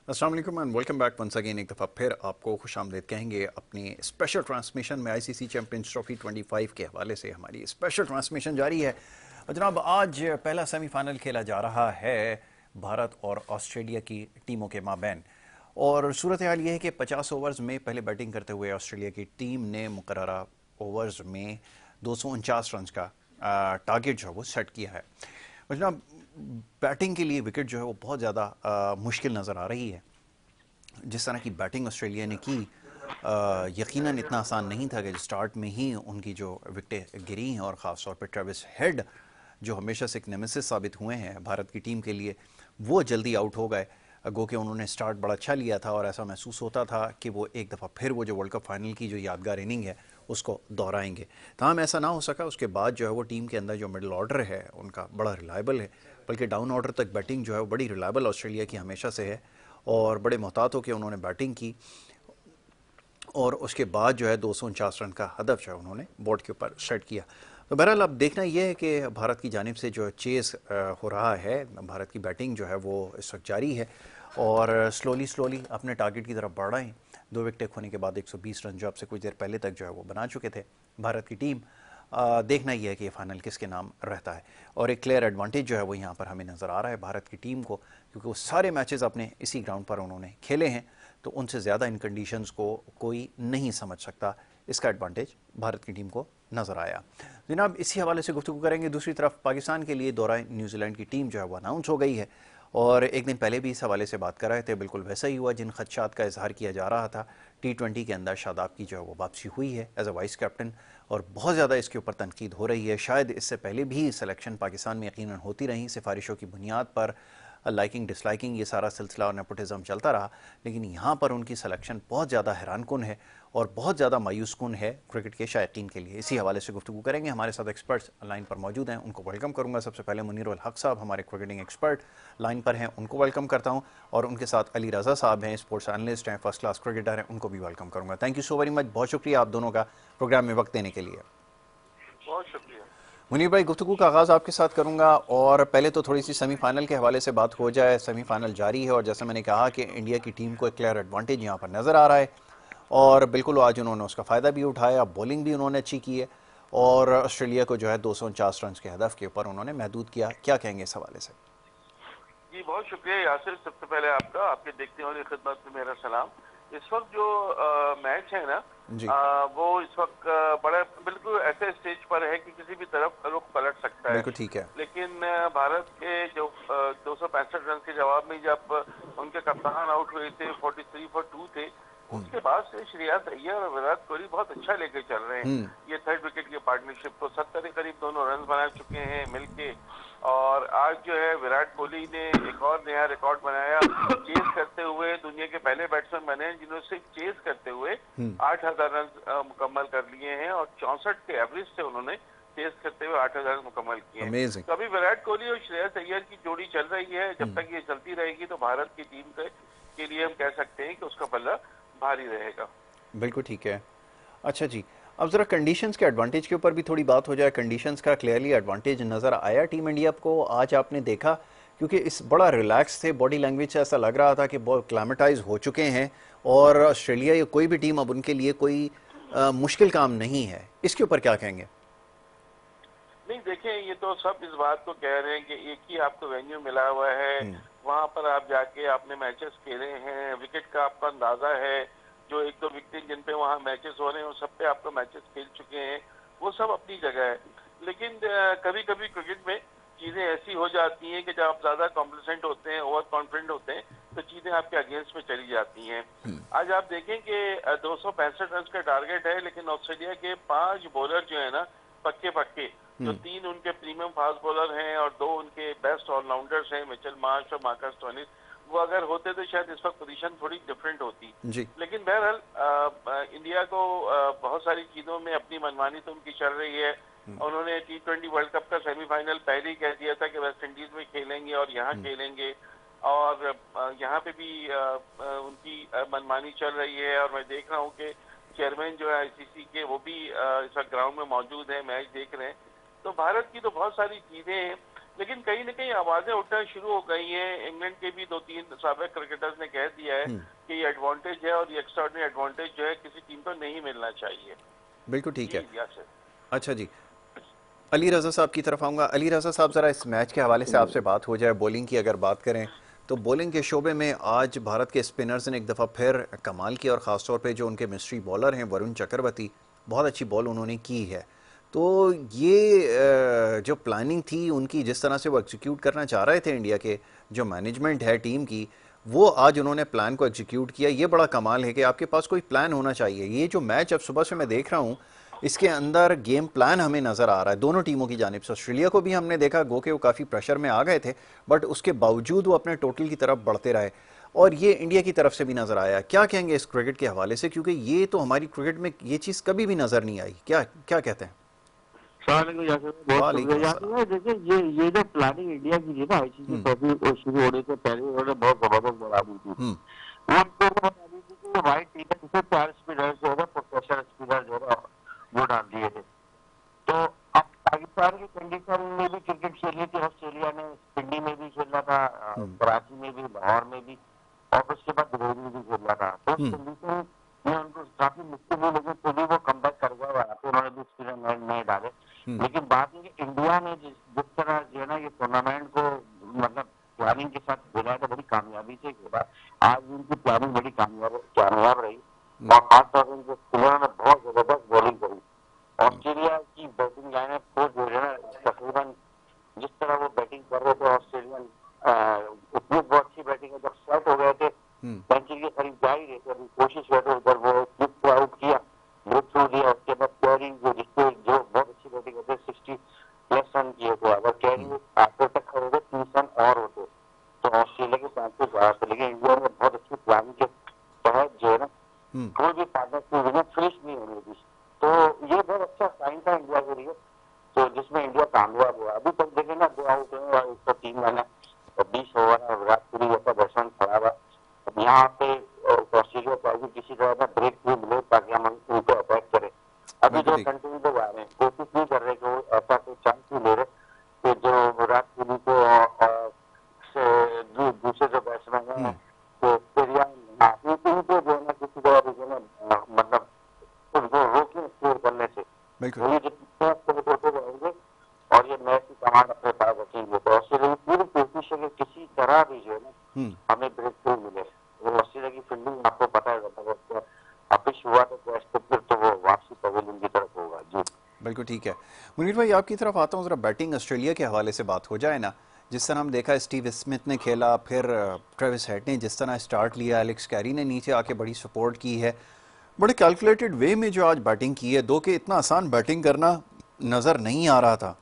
अस्सलाम वालेकुम and welcome back once again. एक दफ़ा फिर आपको खुशामदीद कहेंगे अपनी स्पेशल ट्रांसमिशन में। आईसीसी चैंपियंस ट्रॉफी 25 के हवाले से हमारी स्पेशल ट्रांसमिशन जारी है। और जनाब, आज पहला सेमीफाइनल खेला जा रहा है भारत और ऑस्ट्रेलिया की टीमों के माबैन। और सूरत हाल ये है कि 50 ओवर्स में पहले बैटिंग करते हुए ऑस्ट्रेलिया की टीम ने मुकर्ररा ओवर्स में 249 रन का टारगेट जो है वो सेट किया है। और जनाब, बैटिंग के लिए विकेट जो है वो बहुत ज़्यादा मुश्किल नज़र आ रही है। जिस तरह की बैटिंग ऑस्ट्रेलिया ने की, यकीनन इतना आसान नहीं था कि स्टार्ट में ही उनकी जो विकेटें गिरी हैं, और ख़ास तौर पर ट्रेविस हेड जो हमेशा से एक नेमेसिस साबित हुए हैं भारत की टीम के लिए, वो जल्दी आउट हो गए। गो कि उन्होंने स्टार्ट बड़ा अच्छा लिया था और ऐसा महसूस होता था कि वो एक दफ़ा फिर वो जो वर्ल्ड कप फाइनल की जो यादगार इनिंग है उसको दोहराएंगे। तमाम ऐसा ना हो सका। उसके बाद जो है वो टीम के अंदर जो मिडल ऑर्डर है उनका बड़ा रिलायबल है, बल्कि डाउन ऑर्डर तक बैटिंग जो है वो बड़ी रिलायबल ऑस्ट्रेलिया की हमेशा से है। और बड़े मोहतात होकर उन्होंने बैटिंग की और उसके बाद जो है 249 रन का हदफ जो है उन्होंने बोर्ड के ऊपर सेट किया। तो बहरहाल अब देखना यह है कि भारत की जानिब से जो चेस हो रहा है, भारत की बैटिंग जो है वो इस वक्त जारी है और स्लोली स्लोली अपने टारगेट की तरफ बढ़ रहे हैं। 2 विकेटें खोने के बाद 120 रन जो अब से कुछ देर पहले तक जो है वो बना चुके थे भारत की टीम। देखना यह है कि ये फाइनल किसके नाम रहता है। और एक क्लियर एडवांटेज जो है वो यहाँ पर हमें नज़र आ रहा है भारत की टीम को, क्योंकि वो सारे मैचेस अपने इसी ग्राउंड पर उन्होंने खेले हैं, तो उनसे ज़्यादा इन कंडीशंस को कोई नहीं समझ सकता। इसका एडवांटेज भारत की टीम को नज़र आया। जनाब, इसी हवाले से गुफ्तगू करेंगे। दूसरी तरफ पाकिस्तान के लिए दौरा न्यूजीलैंड की टीम जो है वो अनाउंस हो गई है और एक दिन पहले भी इस हवाले से बात कर रहे थे। बिल्कुल वैसा ही हुआ जिन खदशात का इजहार किया जा रहा था। T20 के अंदर शादाब की जो है वो वापसी हुई है एज अ वाइस कैप्टन, और बहुत ज़्यादा इसके ऊपर तनकीद हो रही है। शायद इससे पहले भी सिलेक्शन पाकिस्तान में यकीनन होती रही सिफारिशों की बुनियाद पर, लाइकिंग डिसलाइकिंग ये सारा सिलसिला और नेपोटिज्म चलता रहा, लेकिन यहाँ पर उनकी सिलेक्शन बहुत ज़्यादा हैरानकुन है और बहुत ज़्यादा मायूस कुन है क्रिकेट के शायकीन के लिए। इसी हवाले से गुफ्तगू करेंगे। हमारे साथ एक्सपर्ट्स लाइन पर मौजूद हैं, उनको वेलकम करूँगा। सबसे पहले मुनीर उल हक साहब हमारे क्रिकेटिंग एक्सपर्ट लाइन पर हैं, उनको वेलकम करता हूँ। और उनके साथ अली रज़ा साहब हैं, स्पोर्ट्स एनालिस्ट हैं, फर्स्ट क्लास क्रिकेटर हैं, उनको भी वेलकम करूँगा। Thank you so very much. बहुत शुक्रिया आप दोनों का प्रोग्राम में वक्त देने के लिए। बहुत शुक्रिया। मुनीर भाई, गुफ्तगू का आगाज़ आपके साथ करूंगा और पहले तो थोड़ी सी सेमीफाइनल के हवाले से बात हो जाए। सेमीफाइनल जारी है और जैसे मैंने कहा कि इंडिया की टीम को एक क्लियर एडवांटेज यहाँ पर नज़र आ रहा है और बिल्कुल आज उन्होंने उसका फ़ायदा भी उठाया। बॉलिंग भी उन्होंने अच्छी की है और ऑस्ट्रेलिया को जो है 249 रन के हदफ के ऊपर उन्होंने महदूद किया। क्या कहेंगे इस हवाले से? जी, बहुत शुक्रिया यासिर। सबसे पहले आपका, आपके देखने वाली खिदमत में मेरा सलाम। इस वक्त जो मैच है ना, जी, वो इस वक्त बड़ा बिल्कुल ऐसे स्टेज पर है कि किसी भी तरफ रुख पलट सकता है। बिल्कुल ठीक है। लेकिन भारत के जो 265 रन के जवाब में जब उनके कप्तान आउट हुए थे, 43 फॉर 2 थे, उसके बाद से श्रेयस अय्यर और विराट कोहली बहुत अच्छा लेके चल रहे हैं। हम्म। ये थर्ड विकेट की पार्टनरशिप को 70 के करीब दोनों रन बना चुके हैं मिलके। और आज जो है विराट कोहली ने एक और नया रिकॉर्ड बनाया, चेस करते हुए दुनिया के पहले बैट्समैन बने हैं जिन्होंने सिर्फ चेस करते हुए 8,000 रन मुकम्मल कर लिए हैं, और 64 के एवरेज से उन्होंने चेस करते हुए 8,000 रन मुकम्मल किए हैं। अमेजिंग। तो अभी विराट कोहली और श्रेयस अय्यर की जोड़ी चल रही है। जब तक ये चलती रहेगी तो भारत की टीम के लिए हम कह सकते हैं कि उसका पल्ला भारी रहेगा। बिल्कुल ठीक है। अच्छा जी, अब ज़रा कंडीशंस के एडवांटेज के ऊपर भी थोड़ी बात हो जाए। कंडीशंस का क्लियरली एडवांटेज नज़र आया टीम इंडिया को आज आपने देखा? क्योंकि इस बड़ा रिलैक्स थे, बॉडी लैंग्वेज से ऐसा लग रहा था कि बहुत क्लाइमेटाइज हो चुके हैं और ऑस्ट्रेलिया या कोई भी टीम अब उनके लिए कोई मुश्किल काम नहीं है। इसके ऊपर क्या कहेंगे? नहीं, देखें, ये तो सब इस बात को कह रहे हैं कि एक ही आपको वेन्यू मिला हुआ है, वहां पर आप जाके आपने मैचेस खेले हैं, विकेट का आपका अंदाजा है। जो एक दो विकेट जिन पे वहां मैचेस हो रहे हैं उन सब पे आपको मैचेस खेल चुके हैं, वो सब अपनी जगह है। लेकिन कभी कभी क्रिकेट में चीजें ऐसी हो जाती हैं कि जब आप ज्यादा कॉम्प्लिसेंट होते हैं, ओवर कॉन्फिडेंट होते हैं, तो चीजें आपके अगेंस्ट में चली जाती हैं। आज आप देखें कि 265 रन का टारगेट है, लेकिन ऑस्ट्रेलिया के 5 बॉलर जो है ना, पक्के पक्के, जो 3 उनके प्रीमियम फास्ट बॉलर हैं और 2 उनके बेस्ट ऑलराउंडर्स हैं, मिचेल मार्श और मार्कस स्टोइनिस, वो अगर होते तो शायद इस वक्त पोजीशन थोड़ी डिफरेंट होती। जी। लेकिन बहरहाल इंडिया को बहुत सारी चीजों में अपनी मनमानी तो उनकी चल रही है। उन्होंने T20 वर्ल्ड कप का सेमीफाइनल पहले ही कह दिया था कि वेस्ट इंडीज में खेलेंगे और यहाँ खेलेंगे, और यहाँ पे भी उनकी मनमानी चल रही है। और मैं देख रहा हूँ कि चेयरमैन जो है आईसीसी के, वो भी इस वक्त ग्राउंड में मौजूद है, मैच देख रहे हैं। तो भारत की तो बहुत सारी चीजें हैं, लेकिन कहीं ना कहीं आवाजें उठना शुरू हो गई हैं। इंग्लैंड के भी 2-3 साबिक क्रिकेटर्स ने कह दिया है कि ये एडवांटेज है और ये एक्स्ट्राऑर्डिनरी एडवांटेज जो है किसी टीम को नहीं मिलना चाहिए। बिल्कुल ठीक जी है। यासिर। अच्छा जी, अली रज़ा साहब की तरफ आऊँगा। अली रज़ा साहब, ज़रा इस मैच के हवाले से आपसे बात हो जाए। बॉलिंग की अगर बात करें तो बॉलिंग के शोबे में आज भारत के स्पिनर्स ने एक दफ़ा फिर कमाल किया, और ख़ासतौर पे जो उनके मिस्ट्री बॉलर हैं वरुण चक्रवर्ती, बहुत अच्छी बॉल उन्होंने की है। तो ये जो प्लानिंग थी उनकी, जिस तरह से वो एग्जीक्यूट करना चाह रहे थे, इंडिया के जो मैनेजमेंट है टीम की, वो आज उन्होंने प्लान को एग्जीक्यूट किया। ये बड़ा कमाल है कि आपके पास कोई प्लान होना चाहिए। ये जो मैच अब सुबह से मैं देख रहा हूँ, इसके अंदर गेम प्लान हमें नज़र आ रहा है दोनों टीमों की जानिब से। ऑस्ट्रेलिया को भी हमने देखा, गो के वो काफ़ी प्रेशर में आ गए थे, बट उसके बावजूद वो अपने टोटल की तरफ बढ़ते रहे। और ये इंडिया की तरफ से भी नज़र आया। क्या कहेंगे इस क्रिकेट के हवाले से, क्योंकि ये तो हमारी क्रिकेट में ये चीज़ कभी भी नज़र नहीं आई। क्या क्या कहते हैं? सलाम यासर, बहुत शुक्रिया वालेकुम यासर अस्सलाम। भाई। देखिए, ये जो प्लानिंग इंडिया की थी ना आईसीसी ट्रॉफी शुरू होने से पहले, उन्होंने बहुत जबरदस्त बना दी थी। हम्म। वो उनको बना दी थी कि व्हाइट टीम में जिसमें 4 स्पिनर जो है ना, प्रोफेशनल स्पिनर जो है ना, वो डाल दिए थे। तो अब पाकिस्तान की कंडीशन में भी क्रिकेट खेली थी ऑस्ट्रेलिया ने, पिंडी में भी खेलना था, कराची में भी, लाहौर में भी, और उसके बाद दुबई में भी खेलना था। तो उस कंडीशन में उनको काफी मुश्किल हुई, लेकिन फिर भी वो कमबैक कर गए। वहाँ पे उन्होंने भी स्पिनर नहीं डाले। लेकिन बात ये कि इंडिया ने जिस तरह जो है ना ये टूर्नामेंट को मतलब प्लानिंग के साथ खेला है, बड़ी कामयाबी से खेला। आज उनकी प्लानिंग बड़ी कामयाब रही, और खासतौर पर उनके स्पिनरों ने बहुत जबरदस्त बॉलिंग करी। ऑस्ट्रेलिया की बैटिंग लाइनअप को जो है ना, तकरीबन जिस तरह वो बैटिंग कर रहे थे ऑस्ट्रेलियन, उतनी बहुत अच्छी बैटिंग है। जब सेट हो गए थे, सेंचुरी के करीब जा ही रहे थे, अभी कोशिश हुआ तो उधर वो स्लिप को आउट किया, ब्रेक थ्रू दिया। उसके बाद कैरी जिससे जो बहुत अच्छी बैटिंग होती है, 60+ रन किए थे। अगर कैरी आखिर तक खड़े थे, 30 रन और होते तो ऑस्ट्रेलिया के चांसेस ज्यादा थे। लेकिन इंडिया ने बहुत अच्छी प्लानिंग के तहत जो है ना, कोई भी पार्टनर फिनिश नहीं होने दी। तो ये बहुत अच्छा साइन था इंडिया के लिए, तो जिसमें इंडिया कामयाब हुआ। अभी तक देखें ना, 2 आउट हुए, 103 रन है, और 20 ओवर है, विराट कोहली जैसा बैट्समैन खड़ा हुआ। अब यहाँ पे ऑस्ट्रेलिया को किसी तरह का ब्रेक थ्रू मिले ताकि हम उनको अटैक करें। अभी जो कंट्री लोग आ रहे हैं, कोशिश नहीं कर रहे कि वो ऐसा कोई चांस नहीं ले रहे कि जो विराट कोहली को दूसरे जो बैट्समैन है, तो उनको जो है ना किसी तरह जो है ना, मतलब उनको रोकें स्कोर करने से। वही जितना स्कोर होते रहेंगे और ये मैच की कमान अपने पास रखेंगे, तो ऑस्ट्रेलिया की पूरी कोशिश है कि किसी तरह भी जो है ना हमें ब्रेक थ्रू मिले। वो ऑस्ट्रेलिया की फील्डिंग आपको पता है, अगर अपिश हुआ तो फिर तो वो वापसी पवेलियन की तरफ होगा। जी बिल्कुल ठीक है। मुनीर भाई, आपकी तरफ आता हूँ, ज़रा बैटिंग ऑस्ट्रेलिया के हवाले से बात हो जाए ना। जिस तरह हम देखा, स्टीव स्मिथ ने खेला, फिर ट्रेविस हेड ने जिस तरह स्टार्ट लिया, एलेक्स कैरी ने नीचे आके बड़ी सपोर्ट की है, बड़े कैलकुलेटेड वे में जो आज बैटिंग की है। दो के इतना आसान बैटिंग करना नज़र नहीं आ रहा था,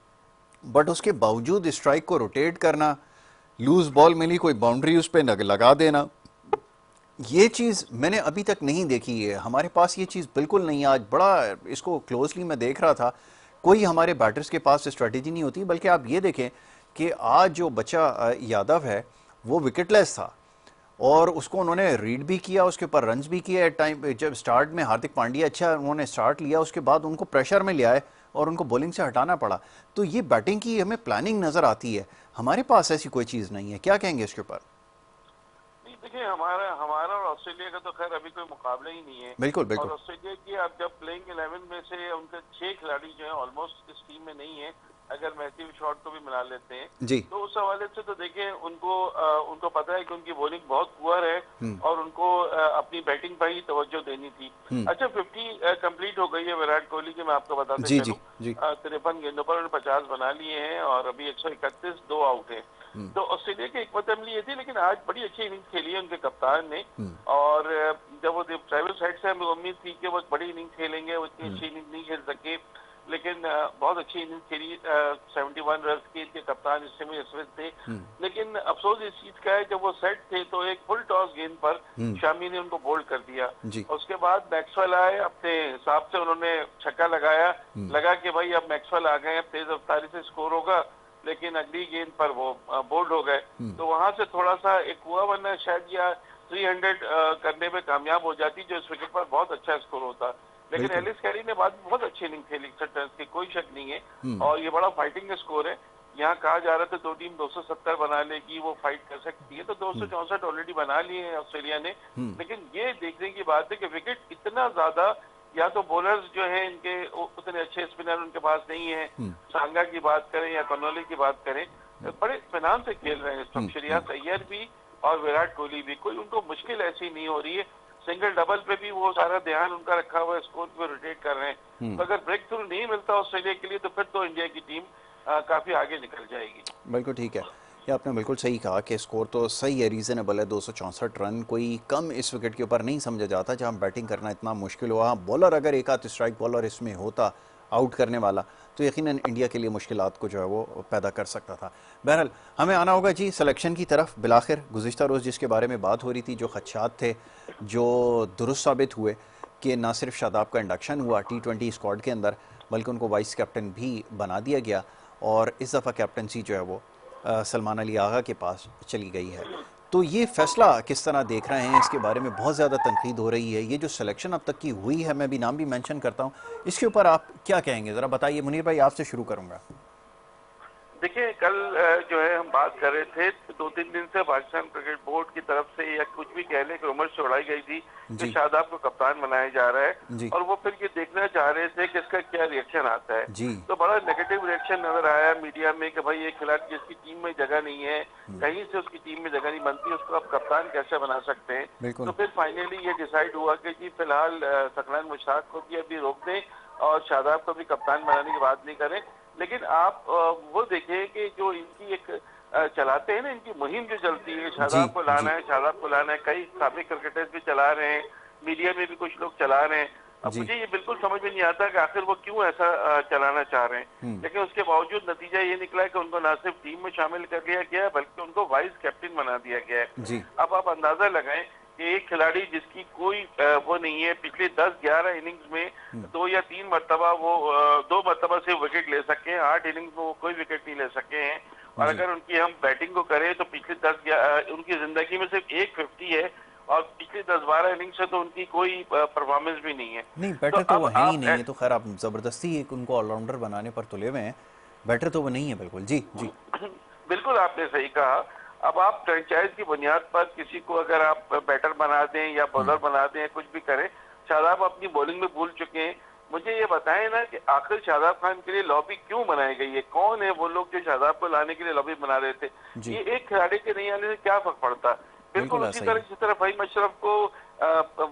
बट उसके बावजूद स्ट्राइक को रोटेट करना, लूज बॉल मिली कोई बाउंड्री उस पर लगा देना, ये चीज़ मैंने अभी तक नहीं देखी है। हमारे पास ये चीज़ बिल्कुल नहीं है। आज बड़ा इसको क्लोजली मैं देख रहा था, कोई हमारे बैटर्स के पास स्ट्रेटेजी नहीं होती। बल्कि आप ये देखें कि आज जो बच्चा यादव है, वो विकेटलेस था, और उसको उन्होंने रीड भी किया, उसके ऊपर रन्स भी किए। टाइम जब स्टार्ट में हार्दिक पांड्या अच्छा उन्होंने स्टार्ट लिया, उसके बाद उनको प्रेशर में लिया है और उनको बॉलिंग से हटाना पड़ा। तो ये बैटिंग की हमें प्लानिंग नज़र आती है, हमारे पास ऐसी कोई चीज़ नहीं है। क्या कहेंगे इसके ऊपर? देखिए, हमारा हमारा और ऑस्ट्रेलिया का तो खैर अभी कोई मुकाबला ही नहीं है। बिल्कुल और बिल्कुल। ऑस्ट्रेलिया की आप जब प्लेइंग 11 में से उनके 6 खिलाड़ी जो है ऑलमोस्ट इस टीम में नहीं है, अगर मैथ्यू शॉट को भी मिला लेते हैं, जी। तो उस हवाले से तो देखिए उनको पता है कि उनकी बॉलिंग बहुत पुअर है, और उनको अपनी बैटिंग पर ही तवज्जो देनी थी। अच्छा, 50 कंप्लीट हो गई है विराट कोहली की, मैं आपको बताते जी चलूं। जी जी। 53 गेंदों पर उन्होंने 50 बना लिए हैं, और अभी 131, 2 आउट है। तो ऑस्ट्रेलिया की एक अमली ये थी, लेकिन आज बड़ी अच्छी इनिंग्स खेली है उनके कप्तान ने। और जब वो ट्रेविस हेड से हमें उम्मीद थी कि वो बड़ी इनिंग खेलेंगे, वो इतनी अच्छी इनिंग नहीं खेल सके, लेकिन बहुत अच्छी इनिंग खेली। 71 रन के इनके कप्तान स्टीव स्मिथ थे। लेकिन अफसोस इस चीज का है, जब वो सेट थे तो एक फुल टॉस गेंद पर शामी ने उनको बोल्ड कर दिया। उसके बाद मैक्सवेल आए, अपने हिसाब से उन्होंने छक्का लगाया, लगा कि भाई अब मैक्सवेल आ गए, अब तेज रफ्तारी से स्कोर होगा, लेकिन अगली गेंद पर वो बोल्ड हो गए। तो वहां से थोड़ा सा एक हुआ, वरना शायद या 300 करने में कामयाब हो जाती, जो इस विकेट पर बहुत अच्छा स्कोर होता। लेकिन एलिस कैरी ने बाद में बहुत अच्छी इनिंग खेली, 61 रन की, कोई शक नहीं है, और ये बड़ा फाइटिंग स्कोर है। यहाँ कहा जा रहा था दो टीम 270 बना लेगी, वो फाइट कर सकती है, तो 264 ऑलरेडी बना लिए हैं ऑस्ट्रेलिया ने। लेकिन ये देखने की बात है कि विकेट इतना ज्यादा, या तो बॉलर्स जो है इनके उतने अच्छे स्पिनर उनके पास नहीं है, सांगा की बात करें या कनौली की बात करें, बड़े इत्मीनान से खेल रहे हैं इस वक्त श्रेयस अय्यर भी और विराट कोहली भी। कोई उनको मुश्किल ऐसी नहीं हो रही है, सिंगल डबल पे भी वो सारा ध्यान उनका रखा हुआ है, स्कोर पे रोटेट कर रहे हैं। तो अगर ब्रेक थ्रू नहीं मिलता ऑस्ट्रेलिया के लिए तो फिर तो इंडिया की टीम काफी आगे निकल जाएगी। बिल्कुल ठीक है, ये आपने बिल्कुल सही कहा कि स्कोर तो सही है, रीज़नेबल है। 264 रन कोई कम इस विकेट के ऊपर नहीं समझा जाता जहां बैटिंग करना इतना मुश्किल हुआ। बॉलर अगर एक आध स्ट्राइक बॉलर इसमें होता आउट करने वाला तो यकीनन इंडिया के लिए मुश्किलात को जो है वो पैदा कर सकता था। बहरहाल हमें आना होगा जी सिलेक्शन की तरफ। बिलाखिर गुज़िश्ता रोज़ जिसके बारे में बात हो रही थी, जो खदशात थे जो दुरुस्त साबित हुए कि ना सिर्फ शादाब का इंडक्शन हुआ T20 स्क्वाड के अंदर, बल्कि उनको वाइस कैप्टन भी बना दिया गया और इस दफ़ा कैप्टनसी जो है वो सलमान अली आगा के पास चली गई है। तो ये फैसला किस तरह देख रहे हैं, इसके बारे में बहुत ज़्यादा तनकीद हो रही है। ये जो सिलेक्शन अब तक की हुई है, मैं भी नाम भी मेंशन करता हूँ, इसके ऊपर आप क्या कहेंगे, ज़रा बताइए। मुनीर भाई आपसे शुरू करूँगा। देखिए कल जो है हम बात कर रहे थे, 2-3 दिन से पाकिस्तान क्रिकेट बोर्ड की तरफ से या कुछ भी कह लें कि रुमर्स उड़ाई गई थी कि शादाब को कप्तान बनाया जा रहा है, और वो फिर ये देखना चाह रहे थे कि इसका क्या रिएक्शन आता है। तो बड़ा नेगेटिव रिएक्शन नजर आया मीडिया में कि भाई ये खिलाड़ी जिसकी टीम में जगह नहीं है, कहीं से उसकी टीम में जगह नहीं बनती, उसको आप कप्तान कैसे बना सकते हैं। तो फिर फाइनली ये डिसाइड हुआ कि जी फिलहाल सकलान मुश्ताक को भी अभी रोक दें और शादाब को भी कप्तान बनाने की बात नहीं करें। लेकिन आप वो देखें कि जो इनकी एक चलाते हैं ना, इनकी मुहिम जो चलती है, शादाब को लाना है, शादाब को लाना है, कई साबिक क्रिकेटर्स भी चला रहे हैं, मीडिया में भी कुछ लोग चला रहे हैं। अब मुझे ये बिल्कुल समझ में नहीं आता कि आखिर वो क्यों ऐसा चलाना चाह रहे हैं। लेकिन उसके बावजूद नतीजा ये निकला है कि उनको ना सिर्फ टीम में शामिल कर लिया गया है बल्कि उनको वाइस कैप्टन बना दिया गया है। अब आप अंदाजा लगाएं कि एक खिलाड़ी जिसकी कोई वो नहीं है, पिछले 10-11 इनिंग्स में 2 या 3 मरतबा वो 2 मरतबा से विकेट ले सके हैं, 8 इनिंग्स में वो कोई विकेट नहीं ले सके हैं। और अगर उनकी हम बैटिंग को करें तो पिछले 10 उनकी जिंदगी में सिर्फ एक 50 है और पिछले 10-12 इनिंग्स से तो उनकी कोई परफॉर्मेंस भी नहीं है। नहीं बैटर तो वो है ही नहीं है, तो खैर आप जबरदस्ती एक उनको ऑलराउंडर बनाने पर तुले हुए हैं, बैटर तो वो नहीं है। बिल्कुल जी जी बिल्कुल आपने सही कहा। अब आप फ्रेंचाइज की बुनियाद पर किसी को अगर आप बैटर बना दें या बॉलर बना दें, कुछ भी करें, शादाब अपनी बॉलिंग में भूल चुके हैं। मुझे ये बताएं ना कि आखिर शादाब खान के लिए लॉबी क्यों बनाई गई है, कौन है वो लोग जो शादाब को लाने के लिए लॉबी बना रहे थे। ये एक खिलाड़ी के नहीं आने से क्या फर्क पड़ता। बिल्कुल उसी तरह जिस तरह फहीम अशरफ को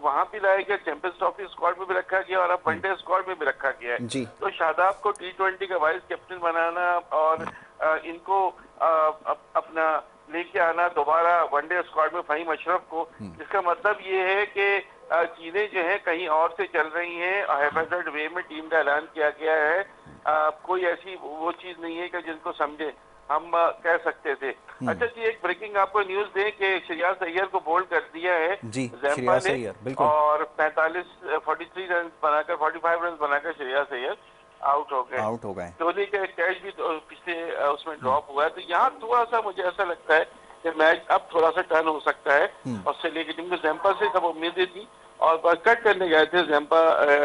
वहां भी लाया गया, चैंपियंस ट्रॉफी स्क्वाड में भी रखा गया और अब वनडे स्क्वाड में भी रखा गया है। तो शादाब को T20 का वाइस कैप्टन बनाना और इनको अपना लेके आना दोबारा वनडे स्क्वाड में फहीम अशरफ को, इसका मतलब ये है कि चीजें जो है कहीं और से चल रही हैं। हैफेजर्ड वे में टीम का ऐलान किया गया है, कोई ऐसी वो चीज नहीं है कि जिनको समझे हम कह सकते थे। अच्छा जी, एक ब्रेकिंग आपको न्यूज दें कि श्रेयस अय्यर को बोल्ड कर दिया है ज़ैम्पा ने और 43 रन बनाकर 45 रन बनाकर श्रेयस अय्यर आउट हो गए। धोनी का कैच भी पिछले उसमें ड्रॉप हुआ है। तो यहाँ थोड़ा सा मुझे ऐसा लगता है कि मैच अब थोड़ा सा टर्न हो सकता है। ऑस्ट्रेलिया की टीम को ज़ैम्पा से सब उम्मीदें थी और कट करने गए थे ज़ैम्पा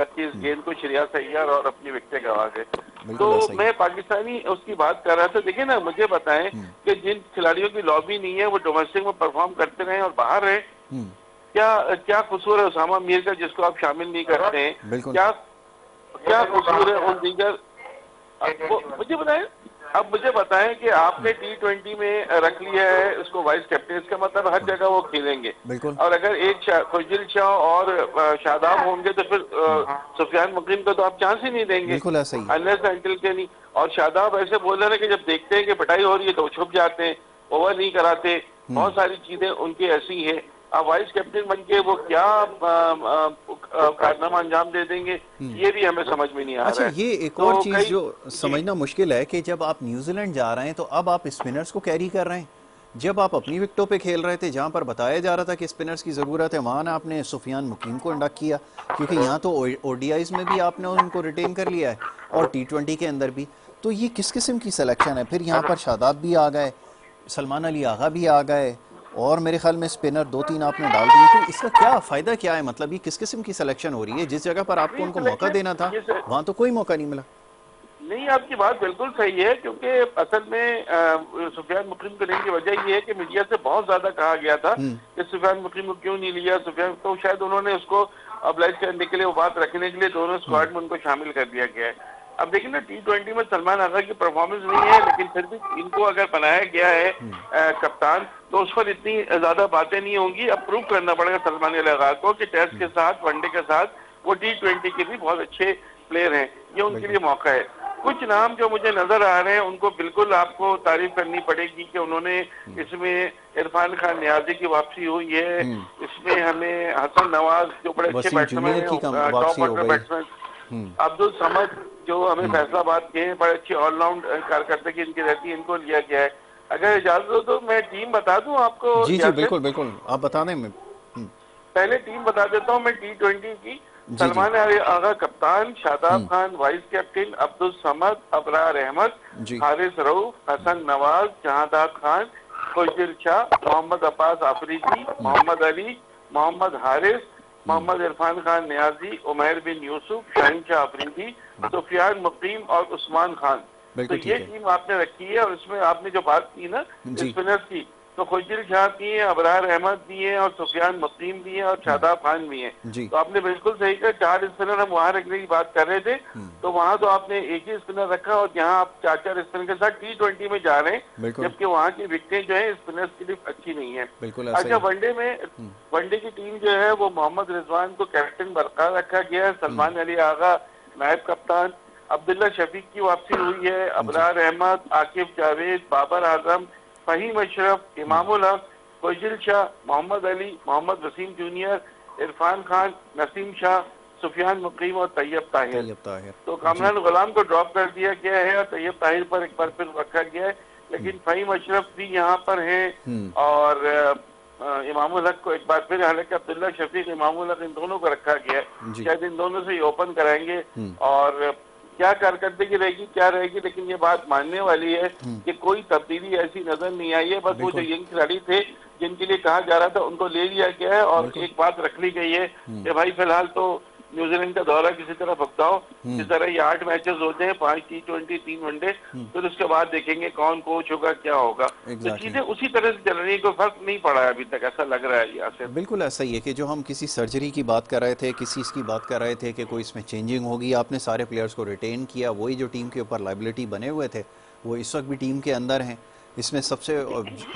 की इस गेंद को श्रेयस अय्यर और अपनी विकेट गंवा गए। तो मैं पाकिस्तानी उसकी बात कर रहा था। देखिए ना, मुझे बताएं कि जिन खिलाड़ियों की लॉबी नहीं है वो डोमेस्टिक में परफॉर्म करते रहे और बाहर रहे, क्या कसूर है उसामा मीर का जिसको आप शामिल नहीं करते हैं? क्या कसूर है उन दीगर, मुझे बताएं। अब मुझे बताएं कि आपने T20 में रख लिया है उसको वाइस कैप्टन, इसका मतलब हर जगह वो खेलेंगे। और अगर एक खुर्जिल शाह और शादाब होंगे तो फिर सुफियान मुकीम को तो आप चांस ही नहीं देंगे अनलेस अंटिल के नहीं। और शादाब ऐसे बोल रहे हैं कि जब देखते हैं कि पिटाई हो रही है तो छुप जाते हैं, ओवर नहीं कराते, बहुत सारी चीजें उनकी ऐसी हैं। अब वाइस कैप्टन बन के वो क्या कारनामा अंजाम दे देंगे, ये भी हमें समझ में नहीं आ रहा है। ये एक और चीज जो समझना मुश्किल है कि जब आप न्यूजीलैंड जा रहे हैं तो अब आप स्पिनर्स को कैरी कर रहे हैं। जब आप अपनी विकेटों पे खेल रहे थे, जहां पर बताया जा रहा था कि स्पिनर्स की ज़रूरत है, वहां ना आपने सुफियान मुकीम को इंडक्ट किया, क्योंकि यहाँ तो ODIs में भी आपने उनको रिटेन कर लिया है और T20 के अंदर भी। तो ये किस किस्म की सिलेक्शन है? फिर यहाँ पर शादाब भी आ गए, सलमान अली आगा भी आ गए और मेरे ख्याल में स्पिनर 2-3 आपने डाल दिए। तो इसका क्या फ़ायदा क्या है? मतलब ये किस किस्म की सिलेक्शन हो रही है? जिस जगह पर आपको उनको मौका देना था वहाँ तो कोई मौका नहीं मिला। नहीं, आपकी बात बिल्कुल सही है, क्योंकि असल में सुफियान मुकरीम को लेने की वजह ये है कि मीडिया से बहुत ज्यादा कहा गया था कि सुफियान मुकरीम को क्यों नहीं लिया, सुफियान, तो शायद उन्होंने उसको अब्लाइज करने के लिए, वो बात रखने के लिए दोनों स्क्वाड में उनको शामिल कर दिया गया है। अब देखिए ना, T20 में सलमान आगा की परफॉर्मेंस नहीं है, लेकिन फिर भी इनको अगर बनाया गया है कप्तान, तो उस पर इतनी ज्यादा बातें नहीं होंगी। अब प्रूव करना पड़ेगा सलमान आगा को कि टेस्ट के साथ, वनडे के साथ वो T20 के भी बहुत अच्छे प्लेयर हैं, ये उनके लिए मौका है। कुछ नाम जो मुझे नजर आ रहे हैं, उनको बिल्कुल आपको तारीफ करनी पड़ेगी कि उन्होंने इसमें इरफान खान नियाजी की वापसी हुई है, इसमें हमें हसन नवाज जो बड़े अच्छे बैट्समैन हैं, top order batsman, Abdul Samad जो हमें फैसलाबाद के हैं, बड़े अच्छे ऑलराउंड कारकर्दगी इनकी रहती है, इनको लिया गया है। अगर इजाजत हो तो मैं टीम बता दूं आपको। जी जी बिल्कुल बिल्कुल, आप बता दें। पहले टीम बता देता हूँ मैं T20 की। सलमान आगा कप्तान, शादाब खान वाइस कैप्टन, अब्दुल समद, अबरार अहमद, हारिस रऊफ, हसन नवाज, जहादात खान, खुशदिल शाह, मोहम्मद अब्बास आफरीदी, मोहम्मद अली, मोहम्मद हारिस, मोहम्मद इरफान खान नियाजी, उमैर बिन यूसुफ, शाहीन शाह अफरीदी, सुफियान मुकीम और उस्मान खान। तो ये टीम आपने रखी है। और इसमें आपने जो बात की ना स्पिनर्स की, तो खुशदिल शाह भी है, अबरार अहमद भी है, और सुफियान मुकीम भी है, और शादाब खान भी है। तो आपने बिल्कुल सही कहा, 4 स्पिनर हम वहां रखने की बात कर रहे थे, तो वहां तो आपने एक ही स्पिनर रखा, और यहाँ आप 4-4 स्पिनर के साथ T20 में जा रहे हैं, जबकि वहाँ की विकेटें जो है स्पिनर्स के लिए अच्छी नहीं है। अच्छा, वनडे में वनडे की टीम जो है वो मोहम्मद रिजवान को कैप्टन बरकरार रखा गया है, सलमान अली आगा नायब कप्तान, अब्दुल्ला शफीक की वापसी हुई है, अबरार अहमद, आकिब जावेद, बाबर आजम, फहीम अशरफ, इमामुल हक, खुशदिल शाह, मोहम्मद अली, मोहम्मद वसीम जूनियर, इरफान खान, नसीम शाह, सुफियान मुकीम और तैयब ताहिर। तो कामरान गुलाम को ड्रॉप कर दिया गया है और तैयब ताहिर पर एक बार फिर रखा गया है, लेकिन फहीम अशरफ भी यहाँ पर हैं, और इमामुल हक को एक बार फिर, हालांकि अब्दुल्ला शफीक, इमामुल हक, इन दोनों को रखा गया है। शायद इन दोनों से ही ओपन कराएंगे, और क्या कारकर्दगी रहेगी क्या रहेगी, लेकिन ये बात मानने वाली है कि कोई तब्दीली ऐसी नजर नहीं आई है। बस वो जो यंग खिलाड़ी थे जिनके लिए कहा जा रहा था उनको ले लिया गया है, और एक बात रख ली गई है कि भाई फिलहाल तो न्यूजीलैंड का दौरा किसी तरह भपकाओ, इस तरह ये 8 मैचेस होते हैं, 5 T20, 3 वनडे, फिर उसके बाद देखेंगे कौन कोच होगा, क्या होगा। तो चीजें उसी तरह से चल रही है, कोई फर्क नहीं पड़ा है अभी तक, ऐसा लग रहा है यहाँ से। बिल्कुल ऐसा ही है कि जो हम किसी सर्जरी की बात कर रहे थे, किसी इसकी बात कर रहे थे कि कोई इसमें चेंजिंग होगी, आपने सारे प्लेयर्स को रिटेन किया, वही जो टीम के ऊपर लाइबिलिटी बने हुए थे वो इस वक्त भी टीम के अंदर हैं। इसमें सबसे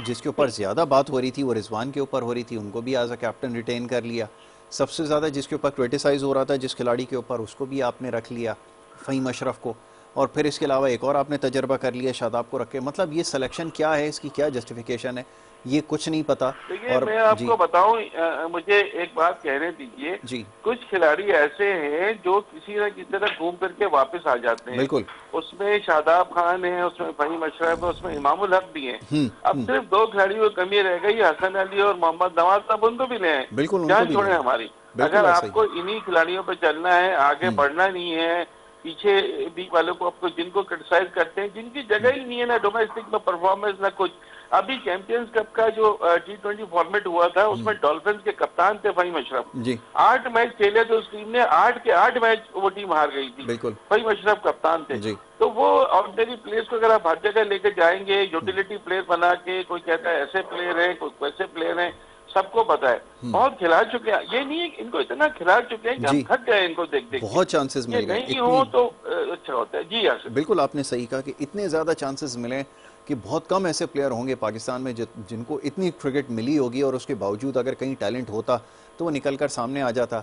जिसके ऊपर ज़्यादा बात हो रही थी वो रिजवान के ऊपर हो रही थी, उनको भी एज अ कैप्टन रिटेन कर लिया। सबसे ज़्यादा जिसके ऊपर क्रिटिसाइज़ हो रहा था जिस खिलाड़ी के ऊपर, उसको भी आपने रख लिया, फ़हीम अशरफ को, और फिर इसके अलावा एक और आपने तजर्बा कर लिया शादाब को रख के। मतलब ये सिलेक्शन क्या है, इसकी क्या जस्टिफिकेशन है, ये कुछ नहीं पता। और मैं आपको बताऊं, मुझे एक बात कहने दीजिए जी। कुछ खिलाड़ी ऐसे हैं जो किसी न किसी तरह घूम करके वापस आ जाते हैं। बिल्कुल, उसमें शादाब खान है, उसमें फहीम अशरफ है, उसमें इमामुल हक भी है। अब सिर्फ 2 खिलाड़ियों की कमी रह गई, हसन अली और मोहम्मद नवाज, तब उनको भी ले, बिल्कुल जान छोड़े हमारी। अगर आपको इन्हीं खिलाड़ियों पर चलना है, आगे बढ़ना नहीं है, पीछे भी वालों को आपको जिनको क्रिटिसाइज करते हैं, जिनकी जगह ही नहीं है ना डोमेस्टिक में परफॉर्मेंस ना कुछ। अभी चैंपियंस कप का जो T20 फॉर्मेट हुआ था उसमें डॉल्फिन्स के कप्तान थे फहीम अशरफ। 8 मैच खेले थे उस टीम ने, 8 के 8 मैच वो टीम हार गई थी। फहीम अशरफ कप्तान थे। तो वो ऑर्डिनरी प्लेयर्स को अगर आप हर जगह लेके जाएंगे, यूटिलिटी प्लेयर बना के, कोई कहता है ऐसे प्लेयर है, कोई वैसे प्लेयर है, सबको पता है, बहुत खिला चुके हैं। ये नहीं है इनको इतना खिला चुके हैं कि हम थक गए इनको देख देख। बहुत चांसेस मिल गए, नहीं हो तो अच्छा होता है। जी हाँ, बिल्कुल आपने सही कहा कि इतने ज़्यादा चांसेस मिले कि बहुत कम ऐसे प्लेयर होंगे पाकिस्तान में जिनको इतनी क्रिकेट मिली होगी, और उसके बावजूद अगर कहीं टैलेंट होता तो वो निकल कर सामने आ जाता।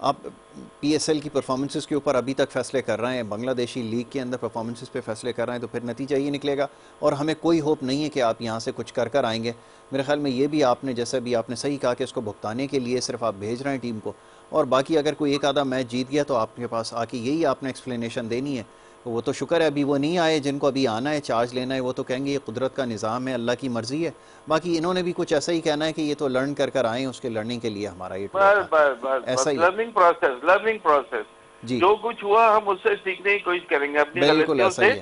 आप PSL की परफॉर्मेंसेस के ऊपर अभी तक फैसले कर रहे हैं, बांग्लादेशी लीग के अंदर परफॉर्मेंसेस पे फैसले कर रहे हैं, तो फिर नतीजा ये निकलेगा, और हमें कोई होप नहीं है कि आप यहाँ से कुछ कर आएंगे। मेरे ख्याल में ये भी आपने, जैसे भी आपने सही कहा कि इसको भुगताने के लिए सिर्फ आप भेज रहे हैं टीम को, और बाकी अगर कोई एक आधा मैच जीत गया तो आपके पास आके यही आपने एक्सप्लेनेशन देनी है। वो तो शुक्र है अभी वो नहीं आए, जिनको अभी आना है, चार्ज लेना है, वो तो कहेंगे ये कुदरत का निज़ाम है, अल्लाह की मर्जी है। बाकी इन्होंने भी कुछ ऐसा ही कहना है कि ये तो लर्न कर आए, उसके लर्निंग के लिए हमारा ये ऐसा ही लर्निंग प्रोसेस जी। जो कुछ हुआ हम उससे सीखने की कोशिश करेंगे, अपनी गलतियों से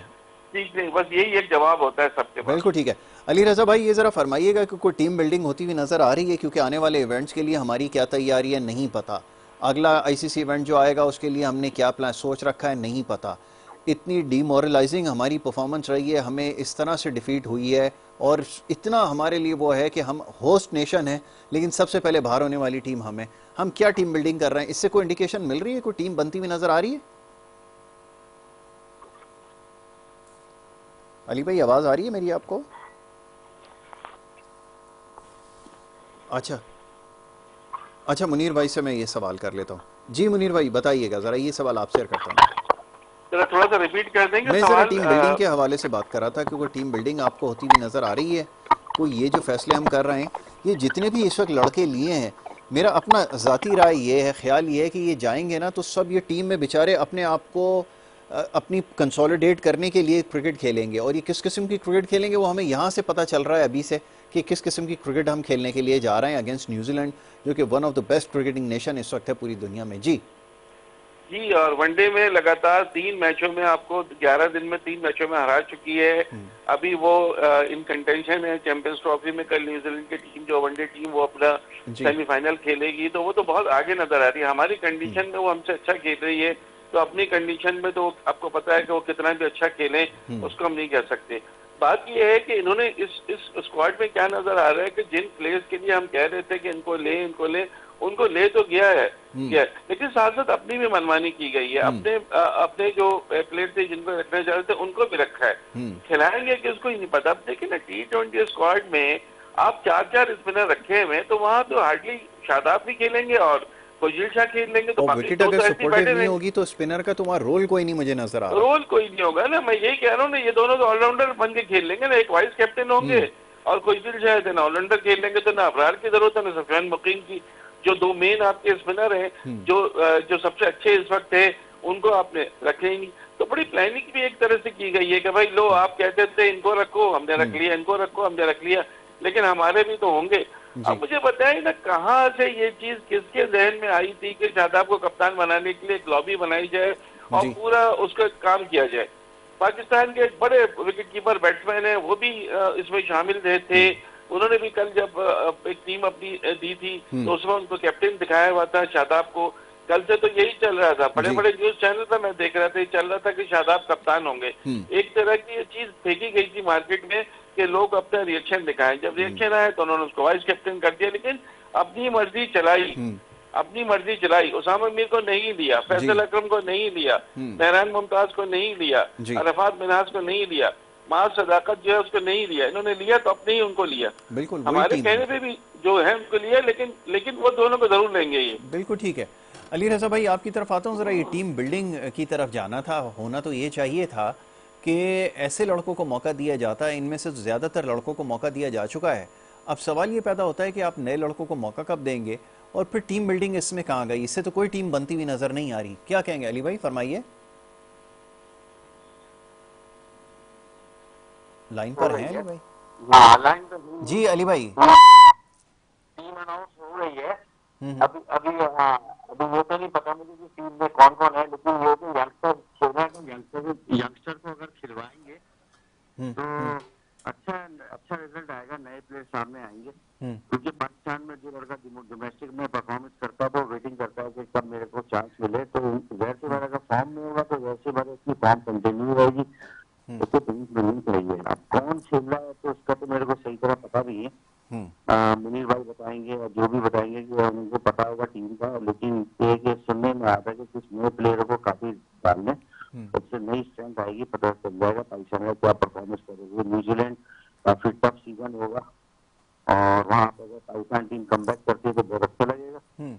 सीखने, बस यही एक जवाब होता है सबके पास। बिल्कुल ठीक है। अली रज़ा भाई, ये ज़रा फरमाइएगा कि कोई टीम बिल्डिंग होती हुई नज़र आ रही है, क्योंकि आने वाले इवेंट्स के लिए हमारी क्या तैयारी है नहीं पता, अगला ICC इवेंट जो आएगा उसके लिए हमने क्या प्लान सोच रखा है नहीं पता, इतनी डीमोरलाइजिंग हमारी परफॉर्मेंस रही है, हमें इस तरह से डिफीट हुई है, और इतना हमारे लिए वो है कि हम होस्ट नेशन है लेकिन सबसे पहले बाहर होने वाली टीम हम क्या टीम बिल्डिंग कर रहे हैं, इससे कोई इंडिकेशन मिल रही है, कोई टीम बनती हुई नजर आ रही है? अली भाई आवाज आ रही है मेरी आपको? अच्छा, मुनीर भाई से मैं ये सवाल कर लेता हूँ। जी मुनीर भाई बताइएगा जरा, ये सवाल आपसे शेयर करता हूँ। जरा थोड़ा सा रिपीट कर देंगे मैं जरा सवाल। टीम बिल्डिंग के हवाले से बात कर रहा था, क्योंकि टीम बिल्डिंग आपको होती हुई नजर आ रही है। कोई ये जो फैसले हम कर रहे हैं, ये जितने भी इस वक्त लड़के लिए हैं, मेरा अपना ज़ाती राय ये है, ख्याल ये है कि ये जाएंगे ना तो सब ये टीम में बेचारे अपने आप को अपनी कंसोलिडेट करने के लिए क्रिकेट खेलेंगे, और ये किस किस्म की क्रिकेट खेलेंगे वो हमें यहाँ से पता चल रहा है अभी से कि किस किस्म की क्रिकेट हम खेलने के लिए जा रहे हैं अगेंस्ट न्यूजीलैंड, जो कि one of the best cricketing nation इस वक्त है पूरी दुनिया में। जी जी, और वनडे में लगातार 3 मैचों में आपको 11 दिन में 3 मैचों में हरा चुकी है। अभी वो इन कंटेंशन है चैंपियंस ट्रॉफी में। कल न्यूजीलैंड की टीम जो वनडे टीम वो अपना सेमीफाइनल खेलेगी, तो वो तो बहुत आगे नजर आ रही है। हमारी कंडीशन में वो हमसे अच्छा खेल रही है, तो अपनी कंडीशन में तो आपको पता है कि वो कितना भी अच्छा खेलें उसको हम नहीं कह सकते। बात ये है कि इन्होंने इस स्क्वाड में क्या नजर आ रहा है कि जिन प्लेयर्स के लिए हम कह रहे थे कि इनको ले उनको ले तो गया है, लेकिन साथ साथ अपनी भी मनमानी की गई है। अपने जो प्लेयर थे जिनको रखना चाह रहे थे उनको भी रखा है। खिलाएंगे कि उसको ही नहीं पता। अब देखिए ना, T20 स्क्वाड में आप 4 स्पिनर रखे हुए, तो वहां तो हार्डली शादाब भी खेलेंगे और फजील शाह खेल लेंगे, तो विकेट अगर सपोर्टिव नहीं होगी तो स्पिनर का तुम्हारा रोल कोई नहीं मुझे नजर आ रहा। रोल कोई नहीं होगा ना, मैं यही कह रहा हूँ ना, ये दोनों तो ऑलराउंडर बन के खेल लेंगे ना। एक वाइस कैप्टन होंगे और फजील शाह ना ऑलराउंडर खेल लेंगे, तो ना अबरार की जरूरत है ना सफियान मुकीम की। जो 2 मेन आपके स्पिनर हैं जो सबसे अच्छे इस वक्त है, उनको आपने रखे ही नहीं। तो बड़ी प्लानिंग भी एक तरह से की गई है कि भाई लो, आप कहते थे इनको रखो, हमने रख लिया, इनको रखो, हमने रख लिया, लेकिन हमारे भी तो होंगे। अब मुझे बताइए ना, कहाँ से ये चीज किसके जहन में आई थी कि शादाब को कप्तान बनाने के लिए एक लॉबी बनाई जाए और पूरा उसका काम किया जाए। पाकिस्तान के एक बड़े विकेट कीपर बैट्समैन है, वो भी इसमें शामिल रहे थे। उन्होंने भी कल जब एक टीम अपनी दी थी तो उसमें उनको कैप्टन दिखाया हुआ था शादाब को। कल से तो यही चल रहा था, बड़े बड़े न्यूज चैनल पर मैं देख रहा था, चल रहा था कि शादाब कप्तान होंगे। एक तरह की ये चीज फेंकी गई थी मार्केट में कि लोग अपना रिएक्शन दिखाएं। जब रिएक्शन आया तो उन्होंने उसको वाइस कैप्टन कर दिया, लेकिन अपनी मर्जी चलाई। उसामा मीर को नहीं लिया, फैसल अकरम को नहीं लिया, मेहरान मुमताज को नहीं लिया, अरफात मिन्हाज को नहीं लिया, माज सदाकत जो है उसको नहीं लिया। इन्होंने लिया तो अपने ही उनको लिया। बिल्कुल हमारे कहने पे भी जो है उनको लिया, लेकिन वो दोनों को जरूर लेंगे। ये बिल्कुल ठीक है। अली रजा भाई आपकी तरफ आता हूँ जरा। ये टीम बिल्डिंग की तरफ जाना था, होना तो ये चाहिए था कि ऐसे लड़कों को मौका दिया जाता है। इनमें से ज्यादातर लड़कों को मौका दिया जा चुका है। अब सवाल ये पैदा होता है कि आप नए लड़कों को मौका कब देंगे, और फिर टीम बिल्डिंग इसमें कहाँ गई? इससे तो कोई टीम बनती हुई नजर नहीं आ रही। क्या कहेंगे अली भाई, फरमाइए। लाइन पर हैं अली भाई? हाँ, लाइन पर जी अली भाई। टीम अनाउंस हो रही है। अभी वो तो नहीं पता मुझे कि टीम में कौन कौन है, लेकिन ये जो यंगस्टर को अगर खिलवाएंगे तो अच्छा रिजल्ट आएगा, नए प्लेयर सामने आएंगे। क्योंकि पाकिस्तान में जो लड़का डोमेस्टिक में परफॉर्मेंस करता है वो वेटिंग करता है कि कब मेरे को चांस मिले। तो वैसे वाला का फॉर्म में होगा तो वैसे वाले उसकी फॉर्म कंटिन्यू रहेगी, उसको टीम मिलनी चाहिए। अब कौन खेल रहा है तो उसका तो मेरे को सही तरह पता नहीं है। मुनीर भाई बताएंगे और जो भी बताएंगे कि उनको पता होगा टीम का। लेकिन एक सुनने में आता है कि कुछ नए प्लेयरों को काफी डालने, उससे नई स्ट्रेंथ आएगी, पता चल जाएगा पाकिस्तान का क्या परफॉर्मेंस करेगी। न्यूजीलैंड काफी टफ सीजन होगा और वहां पर अगर पाकिस्तान टीम कमबैक करती है तो बहुत अच्छा लगेगा।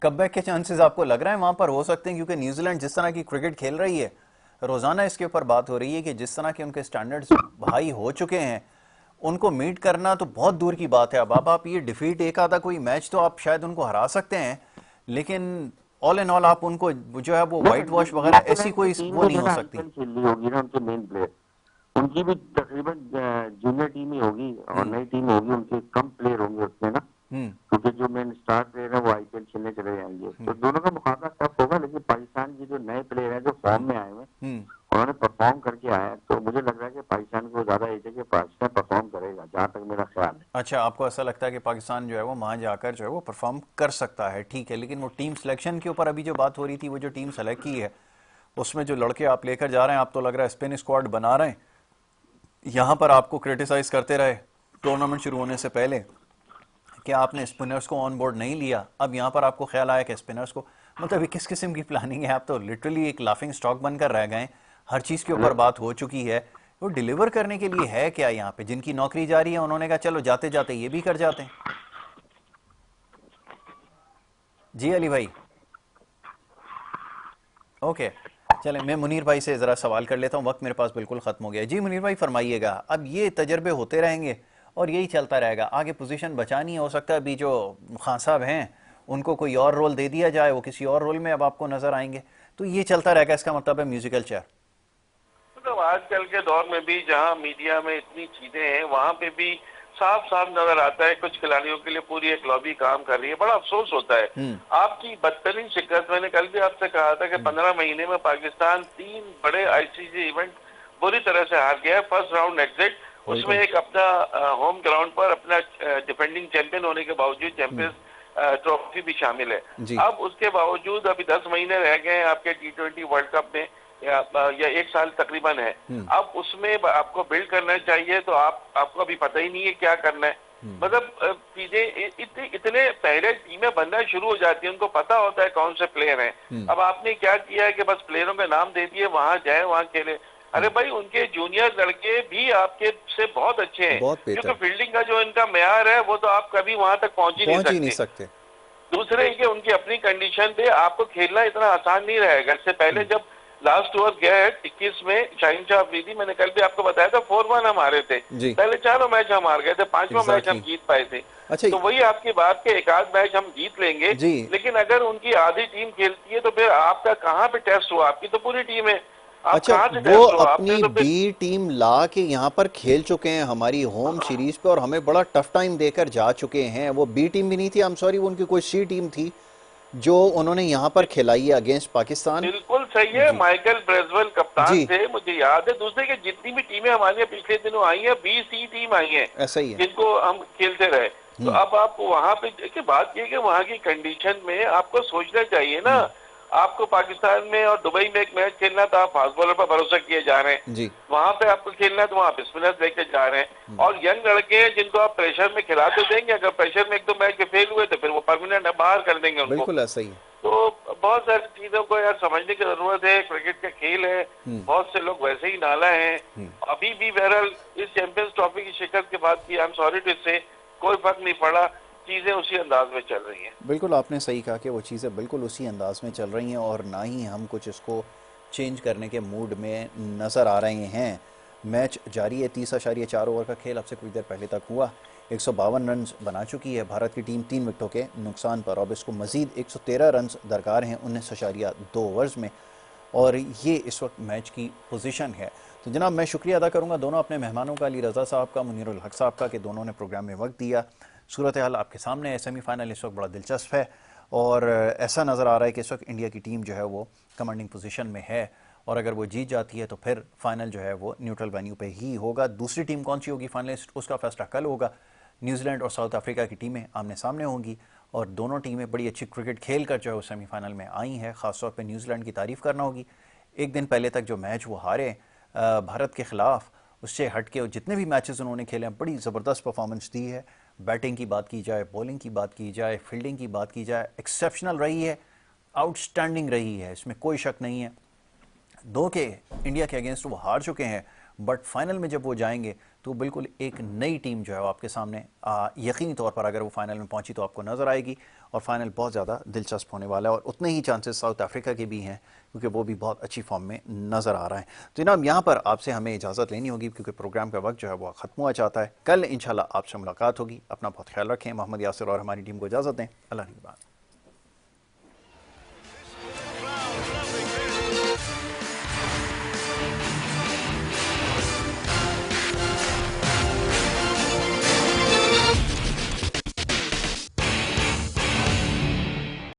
कमबैक के चांसेस आपको लग रहा है वहां पर हो सकते हैं? क्योंकि न्यूजीलैंड जिस तरह की क्रिकेट खेल रही है, रोजाना इसके ऊपर बात हो रही है कि जिस तरह के उनके स्टैंडर्ड्स हाई हो चुके हैं, उनको मीट करना तो बहुत दूर की बात है। अब आप ये डिफीट एक आधा कोई मैच तो आप शायद उनको हरा सकते हैं, लेकिन ऑल इन ऑल आप उनको जो है वो व्हाइट वॉश वगैरह ऐसी कोई वो नहीं हो सकती। होगी ना उनके मेन प्लेयर, उनकी भी तकरीबन जूनियर टीम ही होगी और नई टीम होगी, उनके कम प्लेयर होंगे उसमें ना, क्योंकि जो मेन स्टार प्लेयर है वो आईपीएल खेलने चले जाएंगे। तो दोनों का मुकाबला टफ होगा। लेकिन पाकिस्तान के जो नए प्लेयर हैं जो फॉर्म में आए हुए, उन्होंने परफॉर्म करके आया, तो मुझे लग रहा है कि पाकिस्तान को ज्यादा है कि पाकिस्तान परफॉर्म करेगा, जहां तक मेरा ख्याल है। अच्छा, आपको ऐसा लगता है कि पाकिस्तान जो है वो वहां जाकर जो है वो परफॉर्म कर सकता है? ठीक है, लेकिन वो टीम सिलेक्शन के ऊपर अभी जो बात हो रही थी, वो जो टीम सेलेक्ट की है उसमें जो लड़के आप लेकर जा रहे हैं, आप तो लग रहा है स्पिन स्क्वाड बना रहे हैं, यहाँ पर आपको क्रिटिसाइज करते रहे टूर्नामेंट शुरू होने से पहले कि आपने स्पिनर्स को ऑन बोर्ड नहीं लिया, अब यहाँ पर आपको ख्याल आया कि स्पिनर्स को, मतलब ये किस किस्म की प्लानिंग है? आप तो लिटरली एक लाफिंग स्टॉक बनकर रह गए, हर चीज़ के ऊपर बात हो चुकी है, वो डिलीवर करने के लिए है क्या यहाँ पे? जिनकी नौकरी जा रही है उन्होंने कहा चलो जाते जाते ये भी कर जाते हैं। जी अली भाई, ओके चले, मैं मुनीर भाई से ज़रा सवाल कर लेता हूँ, वक्त मेरे पास बिल्कुल ख़त्म हो गया। जी मुनीर भाई फरमाइएगा, अब ये तजर्बे होते रहेंगे और यही चलता रहेगा, आगे पोजीशन बचानी हो सकता है अभी जो खान साहब हैं उनको कोई और रोल दे दिया जाए, वो किसी और रोल में अब आपको नज़र आएंगे, तो ये चलता रहेगा, इसका मतलब है म्यूजिकल चेयर। मतलब आजकल के दौर में भी जहाँ मीडिया में इतनी चीजें हैं, वहाँ पे भी साफ साफ नजर आता है कुछ खिलाड़ियों के लिए पूरी एक लॉबी काम कर रही है। बड़ा अफसोस होता है आपकी बदतरीन शिकस्त। मैंने कल भी आपसे कहा था कि 15 महीने में पाकिस्तान 3 बड़े आईसीसी इवेंट बुरी तरह से हार गया है। फर्स्ट राउंड एग्जिट, उसमें एक अपना होम ग्राउंड पर अपना डिफेंडिंग चैंपियन होने के बावजूद चैंपियंस ट्रॉफी भी शामिल है। अब उसके बावजूद अभी 10 महीने रह गए हैं आपके T20 वर्ल्ड कप में, या 1 साल तकरीबन है। अब उसमें आपको बिल्ड करना चाहिए, तो आपको अभी पता ही नहीं है क्या करना है। मतलब चीजें इतने पहले टीमें बनना शुरू हो जाती है, उनको पता होता है कौन से प्लेयर हैं। अब आपने क्या किया है कि बस प्लेयरों के नाम दे दिए, वहां जाए वहां खेले। अरे भाई उनके जूनियर लड़के भी आपके से बहुत अच्छे हैं, क्योंकि फील्डिंग का जो इनका मेयार है वो तो आप कभी वहां तक पहुंच ही नहीं सकते। दूसरे कि उनकी अपनी कंडीशन पे आपको खेलना इतना आसान नहीं रहेगा। इससे पहले जब लास्ट ओवर गया है 21 में शाहीन शाह अफरीदी, मैंने कल भी आपको बताया था 4-1 हम हारे थे, पहले 4 मैच हम हार गए थे, 5वां मैच हम जीत पाए थे। अच्छा, तो वही आपकी बात के 1 आध मैच हम जीत लेंगे, लेकिन अगर उनकी आधी टीम खेलती है तो फिर आपका कहाँ पे टेस्ट हुआ? आपकी तो पूरी टीम है। अच्छा, वो अपनी बी टीम ला के यहाँ पर खेल चुके हैं हमारी होम सीरीज पे और हमें बड़ा टफ टाइम देकर जा चुके हैं। वो बी टीम भी नहीं थी, आई एम सॉरी, वो उनकी कोई सी टीम थी जो उन्होंने यहाँ पर खिलाई है अगेंस्ट पाकिस्तान। बिल्कुल सही है, माइकल ब्रेजवेल कप्तान थे, मुझे याद है। दूसरे की जितनी भी टीमें हमारे पिछले दिनों आई हैं, BC टीम आई है, ऐसा ही है, जिनको हम खेलते रहे। तो अब आप वहाँ पे देखिए, बात ये कि वहाँ की कंडीशन में आपको सोचना चाहिए ना। आपको पाकिस्तान में और दुबई में एक मैच खेलना था, आप फास्ट बॉलर पर भरोसा किए जा रहे हैं। वहां पे आपको खेलना है तो वहाँ पे स्पिनर्स लेके जा रहे हैं, और यंग लड़के हैं जिनको आप प्रेशर में खिला तो देंगे, अगर प्रेशर में 1-2 मैच फेल हुए तो फिर वो परमानेंट बाहर कर देंगे उनको। बिल्कुल ऐसा ही है। तो बहुत सारी चीजों को यार समझने की जरूरत है। क्रिकेट का खेल है, बहुत से लोग वैसे ही नाला है। अभी भी बहरहाल इस चैंपियंस ट्रॉफी की शिकस्त के बाद की, आई एम सॉरी टू से, कोई फर्क नहीं पड़ा, चीजें उसी अंदाज में चल रही हैं। बिल्कुल आपने सही कहा कि वो चीज़ें बिल्कुल उसी अंदाज में चल रही हैं और ना ही हम कुछ इसको चेंज करने के मूड में नज़र आ रहे हैं। मैच जारी है, 30.4 ओवर का खेल आपसे कुछ देर पहले तक हुआ। 152 रन बना चुकी है भारत की टीम 3 विकेटों के नुकसान पर। अब इसको मज़ीद 113 रन दरकार हैं 19.2 ओवर्स में, और ये इस वक्त मैच की पोजीशन है। तो जनाब मैं शुक्रिया अदा करूँगा दोनों अपने मेहमानों का, अली रज़ा साहब का, मुनीरुल हक साहब का, कि दोनों ने प्रोग्राम में वक्त दिया। सूरत हाल आपके सामने है, सेमीफाइनल इस वक्त बड़ा दिलचस्प है और ऐसा नज़र आ रहा है कि इस वक्त इंडिया की टीम जो है वो कमांडिंग पोजीशन में है, और अगर वो जीत जाती है तो फिर फाइनल जो है वो न्यूट्रल वेन्यू पे ही होगा। दूसरी टीम कौन सी होगी फाइनलिस्ट, उसका फैसला कल होगा। न्यूजीलैंड और साउथ अफ्रीका की टीमें आमने सामने होंगी और दोनों टीमें बड़ी अच्छी क्रिकेट खेल कर जो है वो सेमीफाइनल में आई हैं। ख़ासतौर पर न्यूजीलैंड की तारीफ़ करना होगी, एक दिन पहले तक जो मैच वो हारे भारत के ख़िलाफ़, उससे हट के जितने भी मैचेस उन्होंने खेले हैं बड़ी ज़बरदस्त परफॉर्मेंस दी है। बैटिंग की बात की जाए, बॉलिंग की बात की जाए, फील्डिंग की बात की जाए, एक्सेप्शनल रही है, आउटस्टैंडिंग रही है, इसमें कोई शक नहीं है। दो के इंडिया के अगेंस्ट वो हार चुके हैं, बट फाइनल में जब वो जाएंगे तो बिल्कुल एक नई टीम जो है वो आपके सामने यकीनी तौर पर अगर वो फाइनल में पहुंची तो आपको नज़र आएगी, और फाइनल बहुत ज़्यादा दिलचस्प होने वाला है। और उतने ही चांसेस साउथ अफ्रीका के भी हैं क्योंकि वो भी बहुत अच्छी फॉर्म में नज़र आ रहा है। तो जनाब यहाँ पर आपसे हमें इजाज़त लेनी होगी क्योंकि प्रोग्राम का वक्त जो है वो ख़त्म हुआ चाहता है। कल इंशाल्लाह आपसे मुलाकात होगी। अपना बहुत ख्याल रखें। मोहम्मद यासिर और हमारी टीम को इजाज़त दें। अल्लाह निगहबान।